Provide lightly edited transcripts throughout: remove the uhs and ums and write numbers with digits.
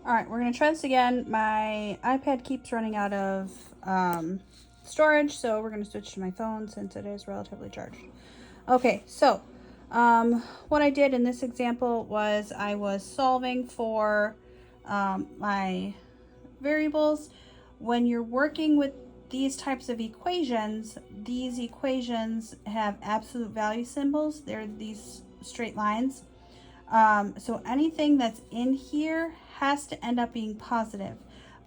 All right, we're gonna try this again. My iPad keeps running out of storage, so we're gonna switch to my phone since it is relatively charged. Okay, so what I did in this example was I was solving for my variables. When you're working with these types of equations, these equations have absolute value symbols. They're these straight lines. So anything that's in here has to end up being positive,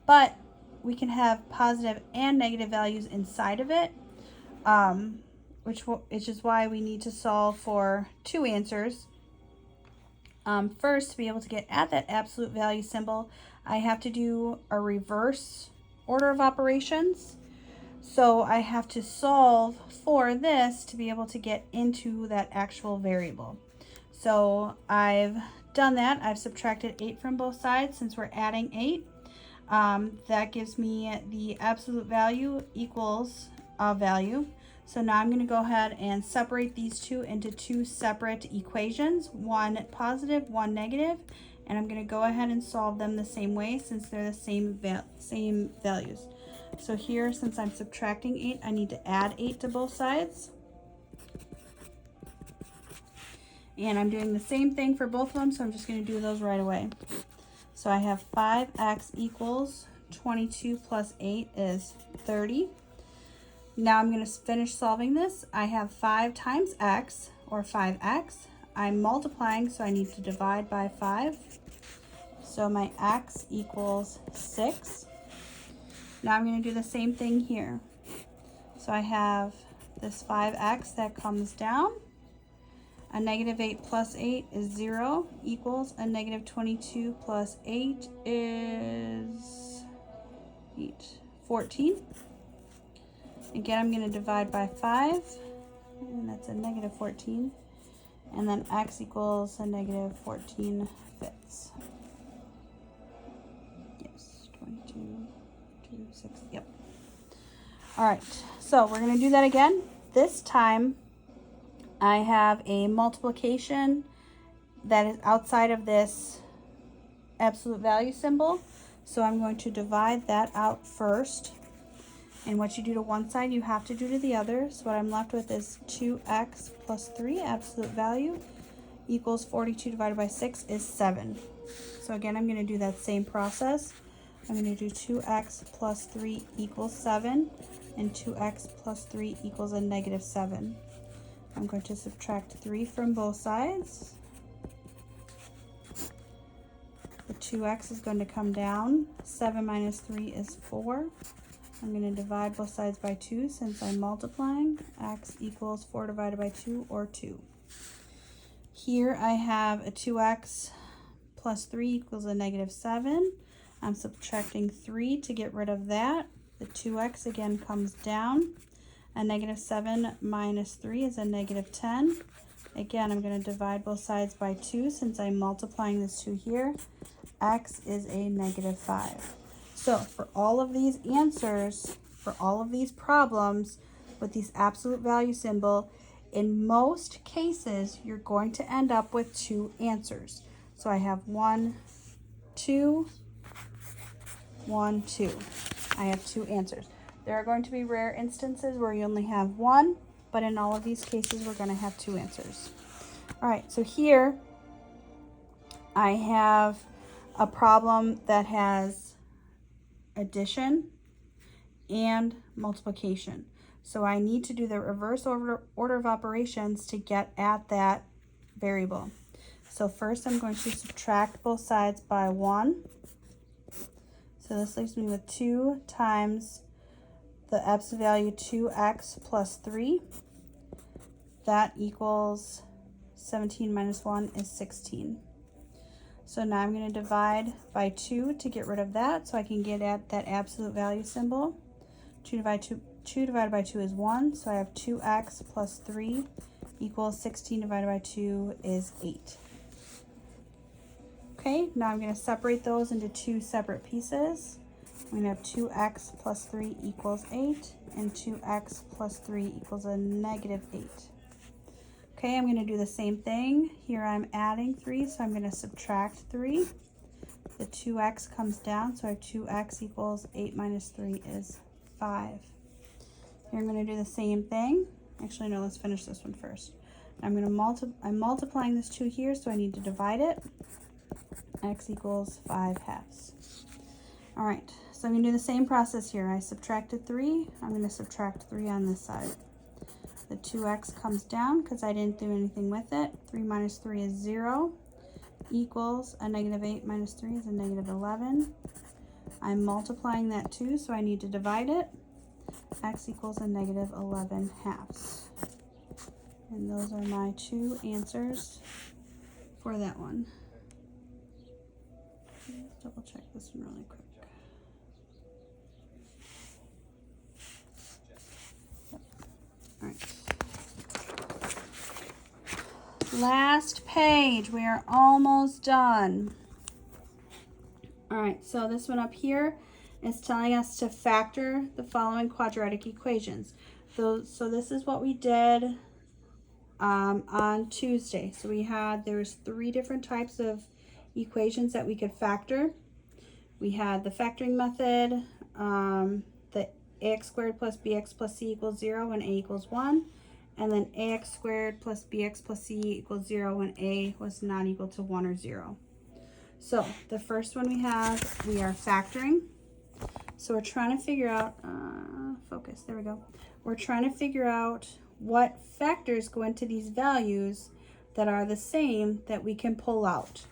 but we can have positive and negative values inside of it, which is why we need to solve for two answers. First, to be able to get at that absolute value symbol, I have to do a reverse order of operations. So I have to solve for this to be able to get into that actual variable. So I've done that. I've subtracted 8 from both sides since we're adding 8. That gives me the absolute value equals a value. So now I'm going to go ahead and separate these two into two separate equations, one positive, one negative, and I'm going to go ahead and solve them the same way since they're the same values. So here, since I'm subtracting 8, I need to add 8 to both sides. And I'm doing the same thing for both of them, so I'm just going to do those right away. So I have 5x equals 22 plus 8 is 30. Now I'm going to finish solving this. I have 5 times x, or 5x. I'm multiplying, so I need to divide by 5. So my x equals 6. Now I'm going to do the same thing here. So I have this 5x that comes down. A negative 8 plus 8 is 0 equals a negative 22 plus 8 is 14. Again, I'm going to divide by 5, and that's a negative 14. And then x equals a negative 14 fifths. Yes, 22, 2, 6, yep. All right, so we're going to do that again. This time, I have a multiplication that is outside of this absolute value symbol. So I'm going to divide that out first. And what you do to one side, you have to do to the other. So what I'm left with is 2x plus 3, absolute value, equals 42 divided by 6 is 7. So again, I'm going to do that same process. I'm going to do 2x plus 3 equals 7, and 2x plus 3 equals a negative 7. I'm going to subtract 3 from both sides. The 2x is going to come down. 7 minus 3 is 4. I'm going to divide both sides by 2 since I'm multiplying. X equals 4 divided by 2, or 2. Here I have a 2x plus 3 equals a negative 7. I'm subtracting 3 to get rid of that. The 2x again comes down. A negative 7 minus 3 is a negative 10. Again, I'm going to divide both sides by 2 since I'm multiplying this 2 here. X is a negative 5. So for all of these answers, for all of these problems with these absolute value symbol, in most cases, you're going to end up with 2 answers. So I have 1, 2, 1, 2. I have 2 answers. There are going to be rare instances where you only have 1, but in all of these cases, we're going to have 2 answers. All right, so here I have a problem that has addition and multiplication. So I need to do the reverse order of operations to get at that variable. So first I'm going to subtract both sides by 1. So this leaves me with 2 times the absolute value 2x plus 3. That equals 17 minus 1 is 16. So now I'm going to divide by 2 to get rid of that so I can get at that absolute value symbol. 2 divided by 2 is 1, so I have 2x plus 3 equals 16 divided by 2 is 8. Okay, now I'm going to separate those into 2 separate pieces. I'm going to have 2x plus 3 equals 8, and 2x plus 3 equals a negative 8. Okay, I'm going to do the same thing. Here I'm adding 3, so I'm going to subtract 3. The 2x comes down, so our 2x equals 8 minus 3 is 5. Here I'm going to do the same thing. Actually, no, let's finish this one first. I'm multiplying this 2 here, so I need to divide it. X equals 5/2. All right, so I'm going to do the same process here. I subtracted 3. I'm going to subtract 3 on this side. The 2x comes down because I didn't do anything with it. 3 minus 3 is 0, equals a negative 8 minus 3 is a negative 11. I'm multiplying that 2, so I need to divide it. X equals a negative 11/2. And those are my 2 answers for that one. Let's double check this one really quick. All right. Last page, we are almost done. All right, so this one up here is telling us to factor the following quadratic equations. So this is what we did on Tuesday. So there's 3 different types of equations that we could factor. We had the factoring method, the ax squared plus bx plus c equals 0 when a equals 1, and then ax squared plus bx plus c equals 0 when a was not equal to 1 or 0. So the first one we are factoring. So we're trying to figure out, focus, there we go. We're trying to figure out what factors go into these values that are the same that we can pull out.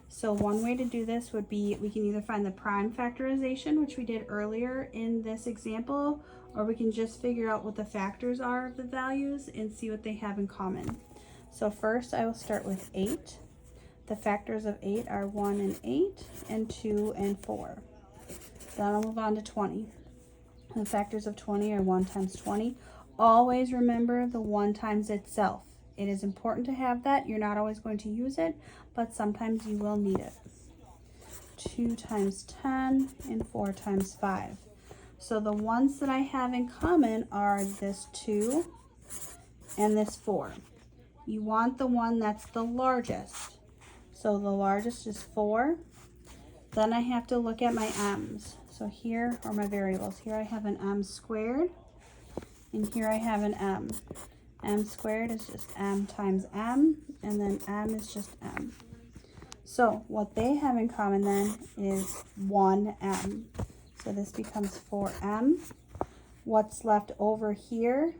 So one way to do this would be, we can either find the prime factorization, which we did earlier in this example, or we can just figure out what the factors are of the values and see what they have in common. So first I will start with 8. The factors of 8 are 1 and 8, and 2 and 4. Then I'll move on to 20. The factors of 20 are 1 times 20. Always remember the 1 times itself. It is important to have that. You're not always going to use it, but sometimes you will need it. 2 times 10 and 4 times 5. So the ones that I have in common are this 2 and this 4. You want the one that's the largest. So the largest is 4. Then I have to look at my m's. So here are my variables. Here I have an m squared, and here I have an m. M squared is just m times m, and then m is just m. So what they have in common then is 1m. So this becomes 4m. What's left over here,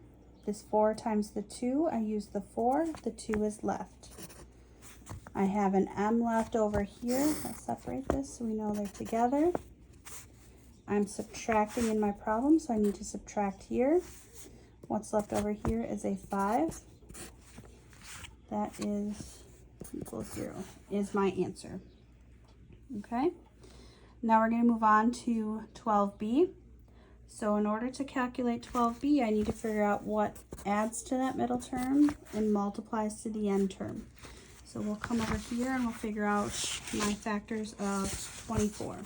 this 4 times the 2, I use the 4, the 2 is left. I have an m left over here. Let's separate this so we know they're together. I'm subtracting in my problem, so I need to subtract here. What's left over here is a 5. That is equals 0, is my answer. Okay, now we're going to move on to 12b. So in order to calculate 12b, I need to figure out what adds to that middle term and multiplies to the end term. So we'll come over here and we'll figure out my factors of 24.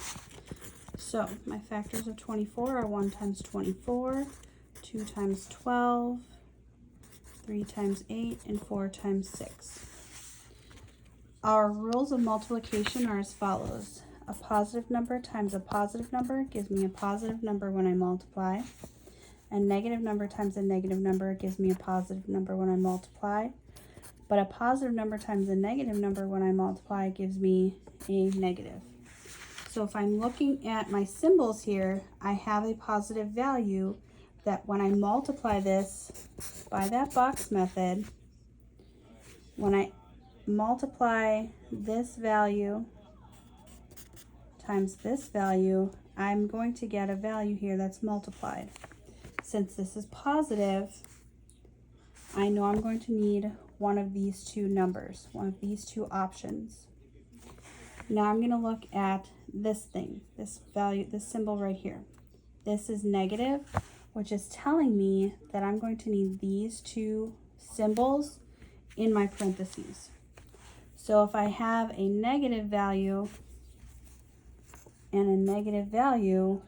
So my factors of 24 are 1 times 24, 2 times 12, 3 times 8, and 4 times 6. Our rules of multiplication are as follows. A positive number times a positive number gives me a positive number when I multiply. A negative number times a negative number gives me a positive number when I multiply. But a positive number times a negative number when I multiply gives me a negative. So if I'm looking at my symbols here, I have a positive value that when I multiply this by that box method, when I multiply this value times this value, I'm going to get a value here that's multiplied. Since this is positive, I know I'm going to need one of these two numbers, one of these two options. Now I'm going to look at this thing, this value, this symbol right here. This is negative, which is telling me that I'm going to need these two symbols in my parentheses. So if I have a negative value and a negative value,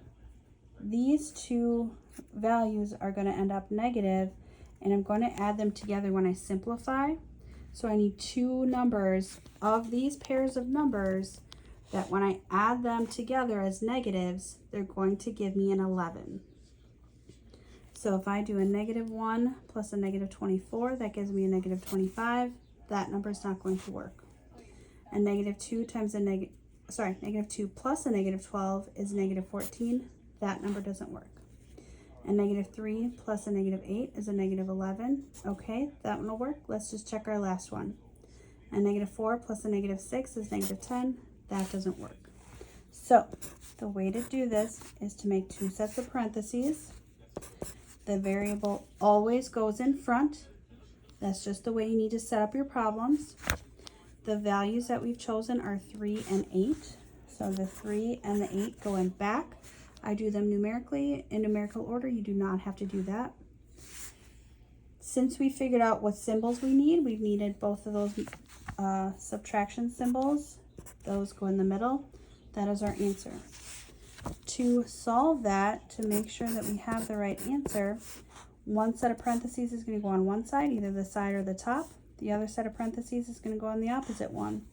these two values are going to end up negative, and I'm going to add them together when I simplify. So I need two numbers of these pairs of numbers that when I add them together as negatives, they're going to give me an 11. So if I do a -1 plus a -24, that gives me a -25. That number is not going to work. And -2 times a -2 plus a -12 is -14. That number doesn't work. And -3 plus a -8 is a -11. Okay, that one will work. Let's just check our last one. And -4 plus a -6 is -10. That doesn't work. So the way to do this is to make two sets of parentheses. The variable always goes in front. That's just the way you need to set up your problems. The values that we've chosen are 3 and 8. So the 3 and the 8 go in back. I do them numerically in numerical order. You do not have to do that. Since we figured out what symbols we need, we've needed both of those subtraction symbols. Those go in the middle. That is our answer. To solve that, to make sure that we have the right answer, one set of parentheses is going to go on one side, either the side or the top. The other set of parentheses is going to go on the opposite one.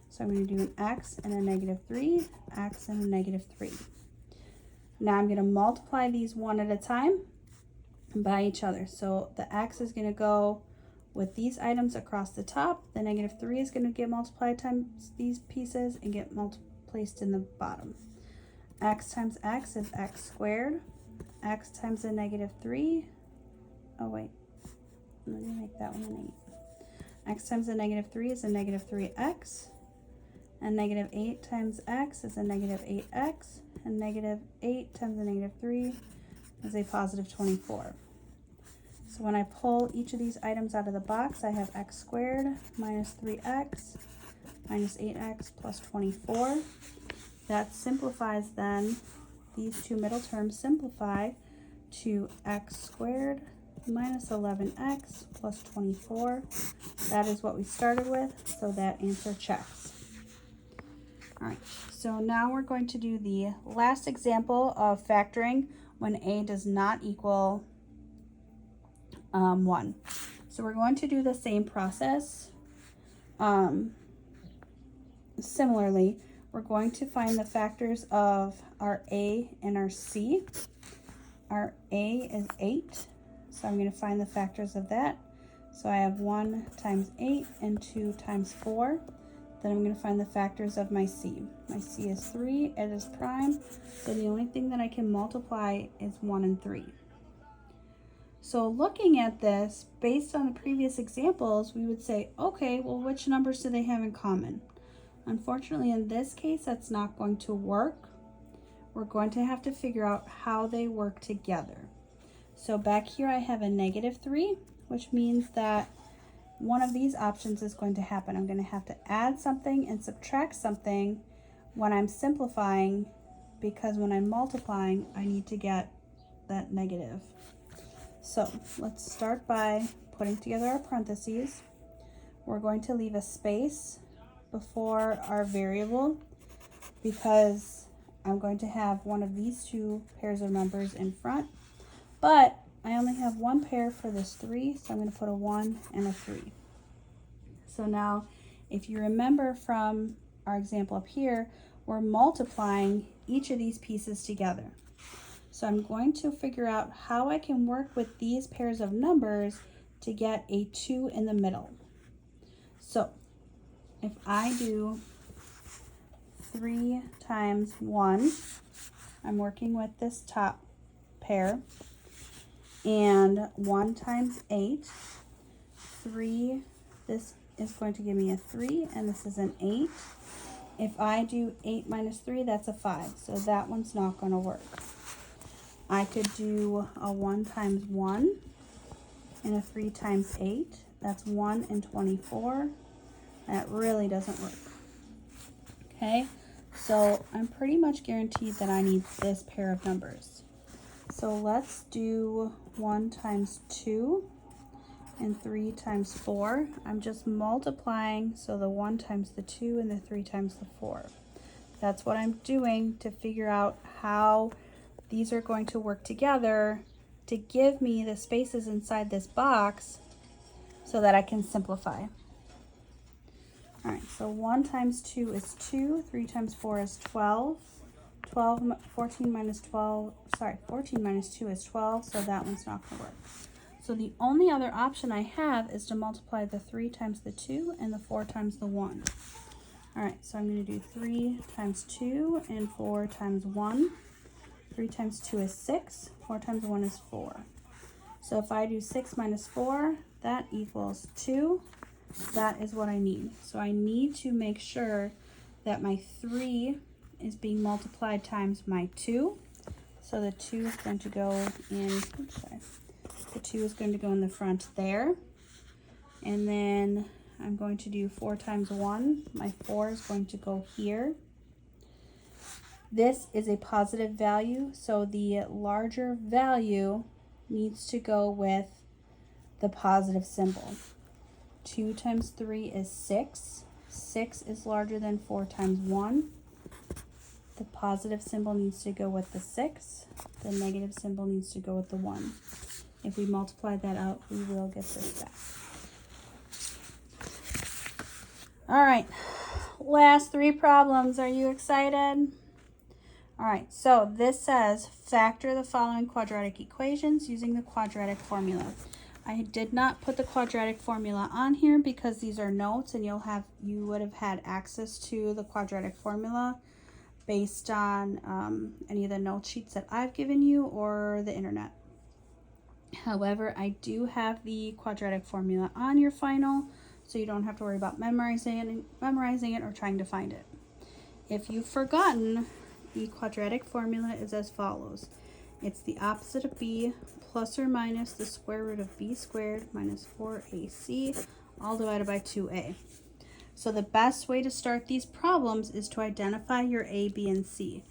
So I'm going to do an x and a -3, x and a -3. Now I'm going to multiply these one at a time by each other. So the x is going to go with these items across the top. The -3 is going to get multiplied times these pieces and get placed in the bottom. X times x is x squared. X times a -3. Oh wait, let me make that one an 8. X times a -3 is a -3x. And -8 times x is a -8x. And -8 times a -3 is a +24. So when I pull each of these items out of the box, I have x squared minus 3x minus 8x plus 24. That simplifies then, these two middle terms simplify to x squared minus 11x plus 24. That is what we started with, so that answer checks. All right, so now we're going to do the last example of factoring when a does not equal 1. So we're going to do the same process. Similarly, we're going to find the factors of our a and our c. Our a is 8, so I'm going to find the factors of that. So I have 1 times 8 and 2 times 4. Then I'm going to find the factors of my c. My c is 3, it is prime, so the only thing that I can multiply is 1 and 3. So looking at this, based on the previous examples, we would say, okay, well, which numbers do they have in common? Unfortunately, in this case, that's not going to work. We're going to have to figure out how they work together. So back here, I have a -3, which means that one of these options is going to happen. I'm going to have to add something and subtract something when I'm simplifying, because when I'm multiplying, I need to get that negative. So let's start by putting together our parentheses. We're going to leave a space before our variable because I'm going to have one of these two pairs of numbers in front, but I only have one pair for this 3, so I'm going to put a 1 and a 3. So now, if you remember from our example up here, we're multiplying each of these pieces together. So I'm going to figure out how I can work with these pairs of numbers to get a 2 in the middle. So if I do 3 times 1, I'm working with this top pair, and 1 times 8, 3, this is going to give me a 3, and this is an 8. If I do 8 minus 3, that's a 5, so that one's not going to work. I could do a 1 times 1 and a 3 times 8. That's 1 and 24. That really doesn't work. Okay, so I'm pretty much guaranteed that I need this pair of numbers. So let's do 1 times 2 and 3 times 4. I'm just multiplying, so the 1 times the 2 and the 3 times the 4. That's what I'm doing to figure out how these are going to work together to give me the spaces inside this box so that I can simplify. All right, so 1 times 2 is 2, 3 times 4 is 12. 14 minus 2 is 12, so that one's not going to work. So the only other option I have is to multiply the 3 times the 2 and the 4 times the 1. All right, so I'm going to do 3 times 2 and 4 times 1. 3 times 2 is 6, 4 times 1 is 4. So if I do 6 minus 4, that equals 2. That is what I need. So I need to make sure that my 3 is being multiplied times my 2. So the 2 is going to go in, oops, sorry. The 2 is going to go in the front there. And then I'm going to do 4 times 1. My 4 is going to go here. This is a positive value, so the larger value needs to go with the positive symbol. 2 times 3 is 6. 6 is larger than 4 times 1. The positive symbol needs to go with the 6. The negative symbol needs to go with the 1. If we multiply that out, we will get this back. All right, last 3 problems. Are you excited? All right, so this says factor the following quadratic equations using the quadratic formula. I did not put the quadratic formula on here because these are notes, and you would have had access to the quadratic formula based on any of the note sheets that I've given you or the internet. However, I do have the quadratic formula on your final, so you don't have to worry about memorizing it or trying to find it. If you've forgotten, the quadratic formula is as follows. It's the opposite of b plus or minus the square root of b squared minus 4ac all divided by 2a. So the best way to start these problems is to identify your a, b, and c.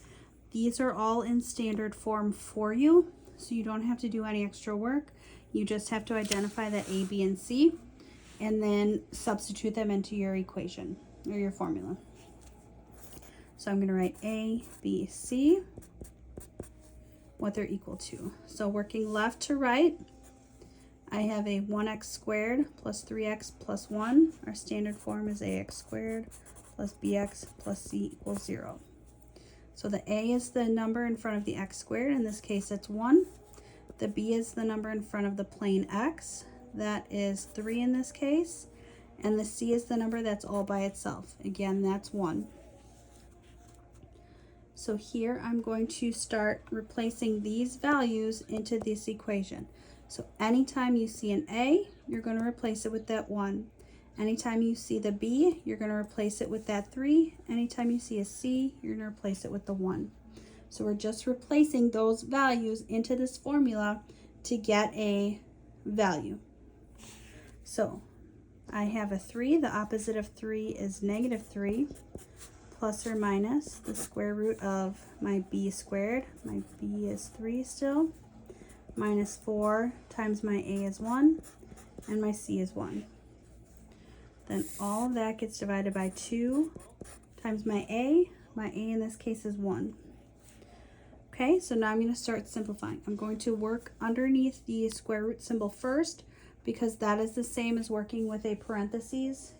These are all in standard form for you, so you don't have to do any extra work. You just have to identify that a, b, and c, and then substitute them into your equation or your formula. So I'm going to write a, b, c, what they're equal to. So working left to right, I have a 1x squared plus 3x plus 1. Our standard form is ax squared plus bx plus c equals 0. So the a is the number in front of the x squared. In this case, it's 1. The b is the number in front of the plane x. That is 3 in this case. And the c is the number that's all by itself. Again, that's 1. So here I'm going to start replacing these values into this equation. So anytime you see an A, you're going to replace it with that 1. Anytime you see the B, you're going to replace it with that 3. Anytime you see a C, you're going to replace it with the 1. So we're just replacing those values into this formula to get a value. So I have a 3. The opposite of 3 is negative 3. Plus or minus the square root of my b squared. My b is 3 still. Minus 4 times my a is 1. And my c is 1. Then all of that gets divided by 2 times my a. My a in this case is 1. Okay, so now I'm going to start simplifying. I'm going to work underneath the square root symbol first because that is the same as working with a parentheses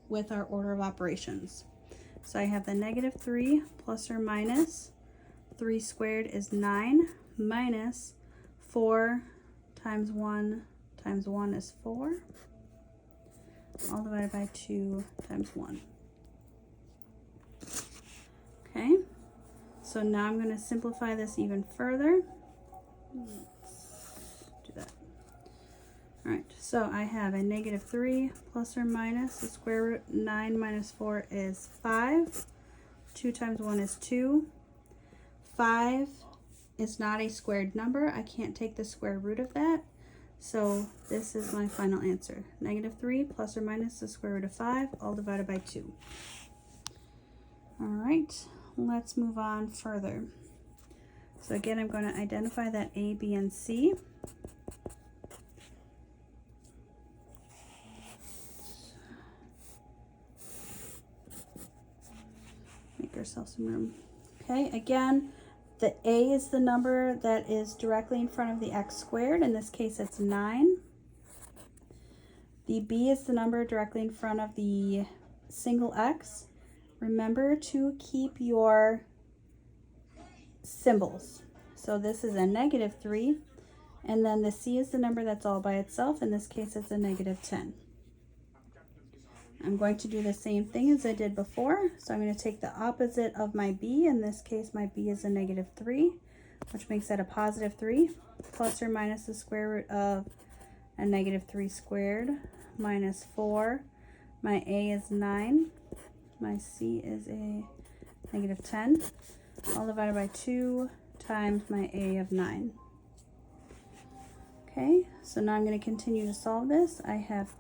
with our order of operations. So I have the negative 3 plus or minus 3 squared is 9 minus 4 times 1 is 4, all divided by 2 times 1. Okay, so now I'm going to simplify this even further. Let's do that. All right, so I have a negative 3 plus or minus the square root. 9 minus 4 is 5. 2 times 1 is 2. 5 is not a squared number. I can't take the square root of that. So this is my final answer. Negative 3 plus or minus the square root of 5, all divided by 2. All right, let's move on further. So again, I'm going to identify that A, B, and C. Make ourselves some room. Okay, again, the A is the number that is directly in front of the x squared. In this case, it's 9. The B is the number directly in front of the single x, remember to keep your symbols. So this is a -3, and then the c is the number that's all by itself. In this case, it's a -10. I'm going to do the same thing as I did before. So I'm going to take the opposite of my b. In this case, my b is a -3, which makes that a +3, plus or minus the square root of a -3 squared minus 4. My a is 9. My c is a -10. All divided by 2 times my a of 9. Okay, so now I'm going to continue to solve this. I have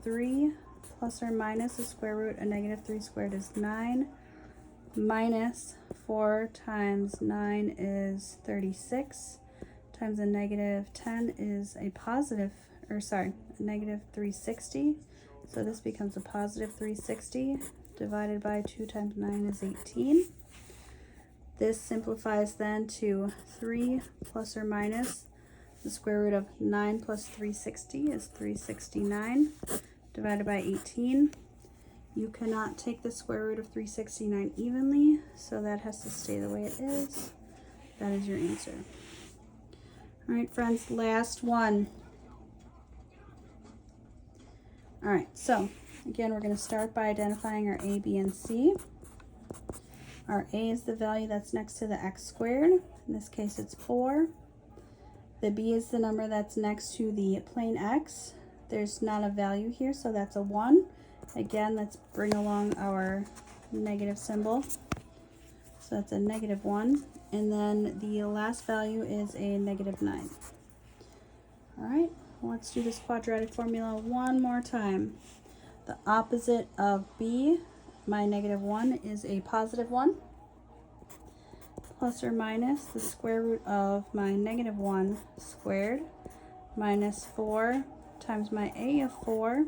3 plus or minus the square root of -3 squared is 9, minus 4 times 9 is 36, times a -10 is a -360. So this becomes a +360, divided by 2 times 9 is 18. This simplifies then to 3 plus or minus the square root of 9 plus 360 is 369, divided by 18. You cannot take the square root of 369 evenly, so that has to stay the way it is. That is your answer. All right, friends, last one. All right, so again, we're going to start by identifying our a, b, and c. Our a is the value that's next to the x squared. In this case, it's 4. The b is the number that's next to the plane x. There's not a value here, so that's a 1. Again, let's bring along our negative symbol. So that's a -1. And then the last value is a -9. All right, let's do this quadratic formula one more time. The opposite of b, my -1, is a +1. Plus or minus the square root of my -1 squared minus 4 times my a of 4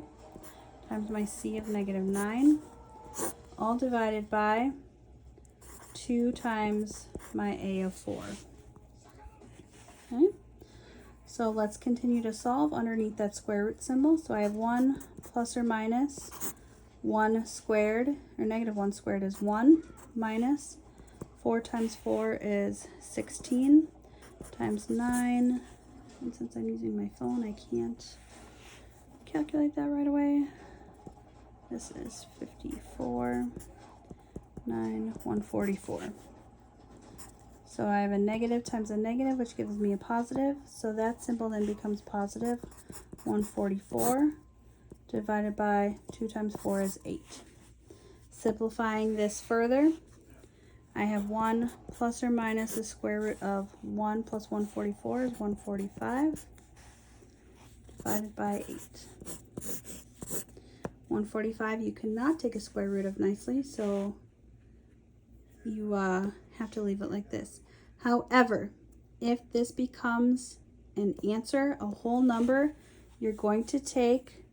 times my c of -9, all divided by 2 times my a of 4. Okay, so let's continue to solve underneath that square root symbol. So I have 1 plus or minus 1 squared, or -1 squared is 1, minus 4 times 4 is 16, times 9, and since I'm using my phone, I can't calculate that right away. This is 54, 9, 144. So I have a negative times a negative, which gives me a positive. So that symbol then becomes positive 144, divided by 2 times 4 is 8. Simplifying this further, I have 1 plus or minus the square root of 1 plus 144 is 145, divided by 8. 145 you cannot take a square root of nicely, so you have to leave it like this. However, if this becomes an answer, a whole number, you're going to take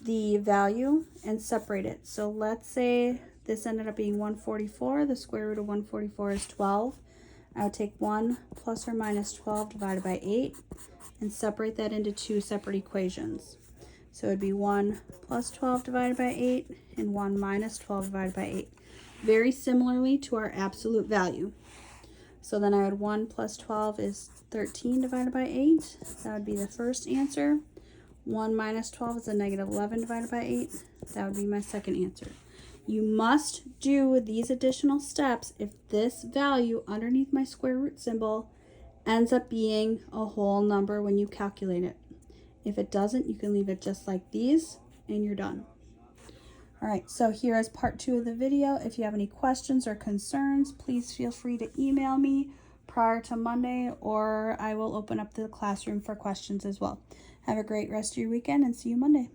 the value and separate it. So let's say this ended up being 144. The square root of 144 is 12. I would take 1 plus or minus 12 divided by 8 and separate that into 2 separate equations. So it would be 1 plus 12 divided by 8 and 1 minus 12 divided by 8. Very similarly to our absolute value. So then I would 1 plus 12 is 13 divided by 8. That would be the first answer. 1 minus 12 is a -11 divided by 8. That would be my second answer. You must do these additional steps if this value underneath my square root symbol ends up being a whole number when you calculate it. If it doesn't, you can leave it just like these and you're done. All right, so here is part 2 of the video. If you have any questions or concerns, please feel free to email me prior to Monday, or I will open up the classroom for questions as well. Have a great rest of your weekend and see you Monday.